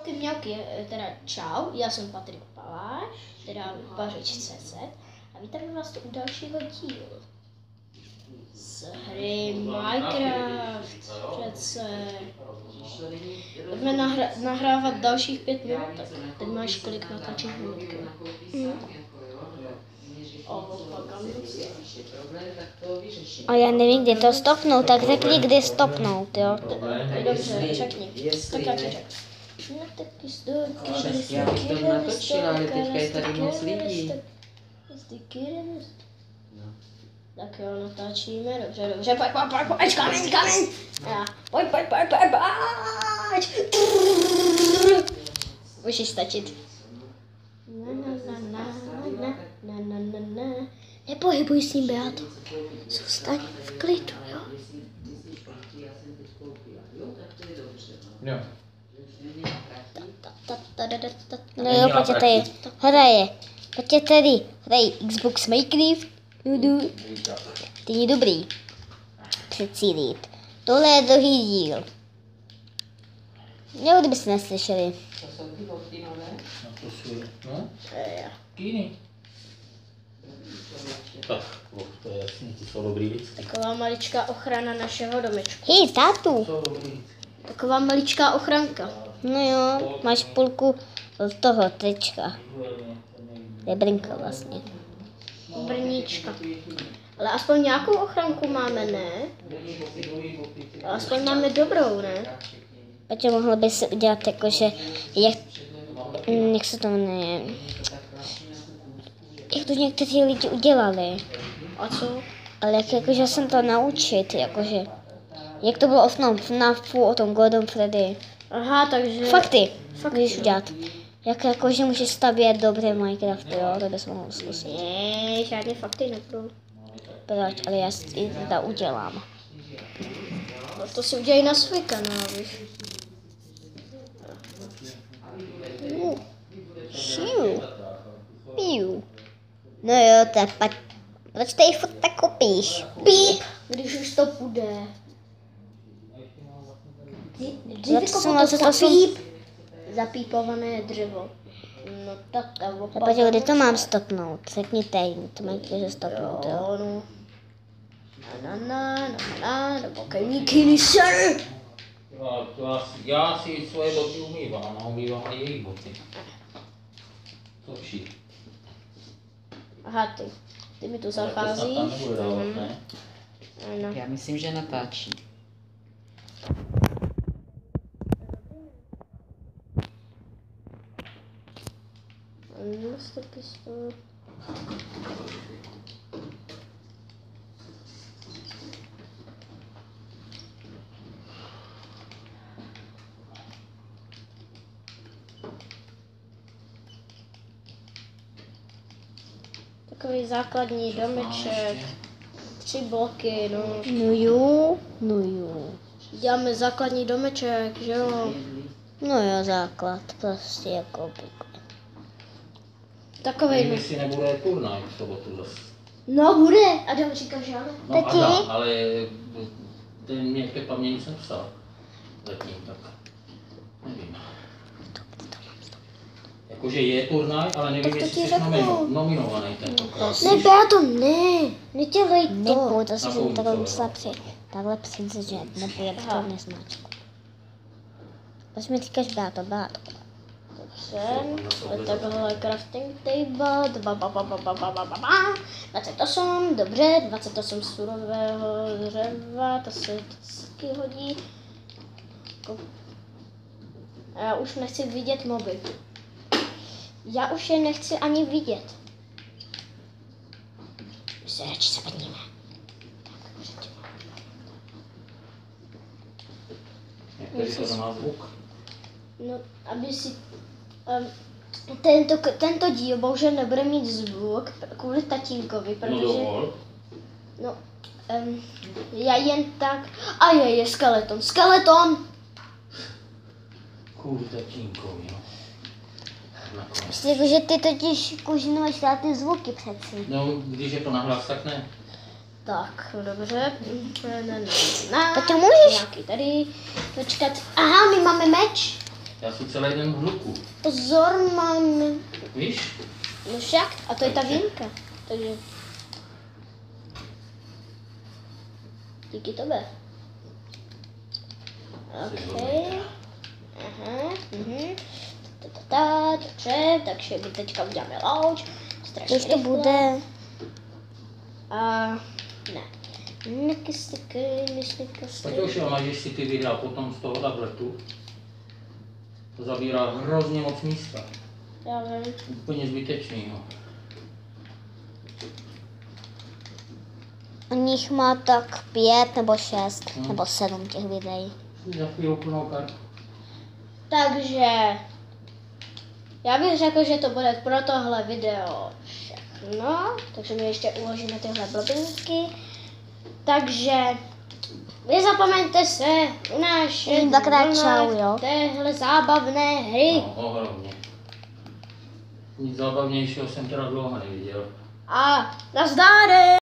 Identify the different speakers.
Speaker 1: Ty mňauky, teda čau, já jsem Patrik Paláš, teda Vařič.cz a vítám vás tu u dalšího dílu z hry Minecraft. Přece pojďme nahrávat dalších 5 minut, tak teď máš kolik natáčet minutky?
Speaker 2: A já nevím, kdy to stopnout, tak řekni, kdy stopnout, jo?
Speaker 1: Dobře, řekni, tak já ti řeknu.
Speaker 3: Já bych to natočil, ale teďka je tady moc lidí.
Speaker 1: Tak jo, natáčíme, dobře, pojď, kameň. Já, pojď. Můžeš stačit. Nepohybuj s ním, Beato. Zůstaň v klidu, jo?
Speaker 3: Jo.
Speaker 2: No jo, pojďte tady, hraje. Pojďte tady, hraje Xbox Minecraft. Ty je dobrý. Přecílit. Tohle je druhý díl. Jo, kdybyste neslyšeli.
Speaker 3: To jsou ty boty nové?
Speaker 4: No to jsou, no,
Speaker 1: Jo.
Speaker 4: kýny. Tak, to je jasný, ty jsou dobrý vždycky.
Speaker 1: Taková maličká ochrana našeho domečku.
Speaker 2: Hej, tátu.
Speaker 4: Jsou dobrý vždycky.
Speaker 1: Taková maličká ochranka.
Speaker 2: No jo, máš půlku od toho tečka. Rebrinka vlastně.
Speaker 1: Brníčka. Ale aspoň nějakou ochranku máme, ne? Ale aspoň máme dobrou, ne?
Speaker 2: Paťo, mohlo by se udělat jakože, jak se to jmenuje, jak to někteří lidi udělali.
Speaker 1: A co?
Speaker 2: Ale jakože jsem to naučit, jakože, jak to bylo v FNAFu o tom Gordon Freddy.
Speaker 1: Aha, takže...
Speaker 2: Fakty můžeš udělat. Jak jakože můžeš stavět dobré Minecraft, jo, to bys mohl zkusit.
Speaker 1: Ne, žádné fakty nebudou.
Speaker 2: Proč, ale já si to udělám.
Speaker 1: No to si udělej na svůj kanál, víš.
Speaker 2: Šiu. Piu. No jo, tak pak, proč tady furt tak kopíš?
Speaker 1: Píp, když už to půjde. Dřív to píp. Zapípované dřevo. No tak ta
Speaker 2: A Paťo, kdy to mám stopnout? Řekni teď, to má že stopnout, jo.
Speaker 1: No. Nebo kejníky ser.
Speaker 4: Já si svoje boty umývám a umývám i jejich boty. To vší.
Speaker 1: Aha, ty mi tu zacházíš.
Speaker 4: To snad tam nebude dávat, ne?
Speaker 1: Ano.
Speaker 3: Já myslím, že natáčí.
Speaker 1: Takový základní domeček. 3 bloky, no.
Speaker 2: No jo.
Speaker 1: Děláme základní domeček, že jo?
Speaker 2: No jo, základ, prostě jako obvykle.
Speaker 1: Takový.
Speaker 4: Nevím, jestli nebude turnaj v sobotu zase.
Speaker 1: No bude, Adam říkal, že ano.
Speaker 4: No
Speaker 2: Tati?
Speaker 4: Adam, ale ten mě Pepa mě nic nepsal. Zatím, tak nevím. Jakože je turnaj, ale nevím,
Speaker 1: Tak to
Speaker 4: jestli
Speaker 1: ti
Speaker 4: jsi
Speaker 1: řeknu.
Speaker 4: nominovaný tentokrát.
Speaker 1: Ne, Beato, ne. Nedělej to.
Speaker 2: Nebudu, to si
Speaker 4: Takovou
Speaker 2: jsem takhle
Speaker 4: co,
Speaker 2: musela
Speaker 4: jo.
Speaker 2: takhle přijít, že nebude to neznačku. Proč mi říkáš Beato?
Speaker 1: Dobře, takhle crafting table, 28, dobře, 28 surového dřeva, to se vždycky hodí. A já už nechci vidět moby. Já už je nechci ani vidět. My se radši zabrníme.
Speaker 4: Jak tady to má zvuk?
Speaker 1: No, aby si... tento díl bohužel nebude mít zvuk kvůli tatínkovi,
Speaker 4: No
Speaker 1: protože...
Speaker 4: dovol.
Speaker 1: No, já jen tak... A je skeleton, skeleton!
Speaker 4: Kvůli tatínkovi, no. Nakonec.
Speaker 2: Myslím, že ty totiž kužinuješ dát ty zvuky přeci.
Speaker 4: No, když je to nahlas, tak ne.
Speaker 1: Tak, dobře.
Speaker 2: Tak to můžeš?
Speaker 1: Nějaký tady. Počkat. Aha, my máme meč.
Speaker 4: Já jsem celý den v hluku.
Speaker 2: Pozor, mám.
Speaker 4: Víš?
Speaker 2: No však, a to je ta výjimka. Takže. Díky tobě. OK. Aha, dobře, takže my teďka uděláme louč. Strašně
Speaker 5: Už to
Speaker 2: rychle.
Speaker 5: bude.
Speaker 2: A ne.
Speaker 4: Paťouši, máš si ty videa potom z toho tabletu. To zabírá hrozně moc místa.
Speaker 2: Já vím.
Speaker 4: Úplně zbytečnýho.
Speaker 5: O nich má tak 5 nebo 6 nebo 7 těch videí.
Speaker 4: Za chvíli plnou kartu.
Speaker 2: Takže já bych řekl, že to bude pro tohle video všechno. Takže my ještě uložíme tyhle blbinky. Takže nezapomeňte se unášet
Speaker 5: Dvakrát čau, jo.
Speaker 2: téhle zábavné hry.
Speaker 4: No, ohromně. Nic zábavnějšího jsem teda dlouho neviděl.
Speaker 2: A nazdárek!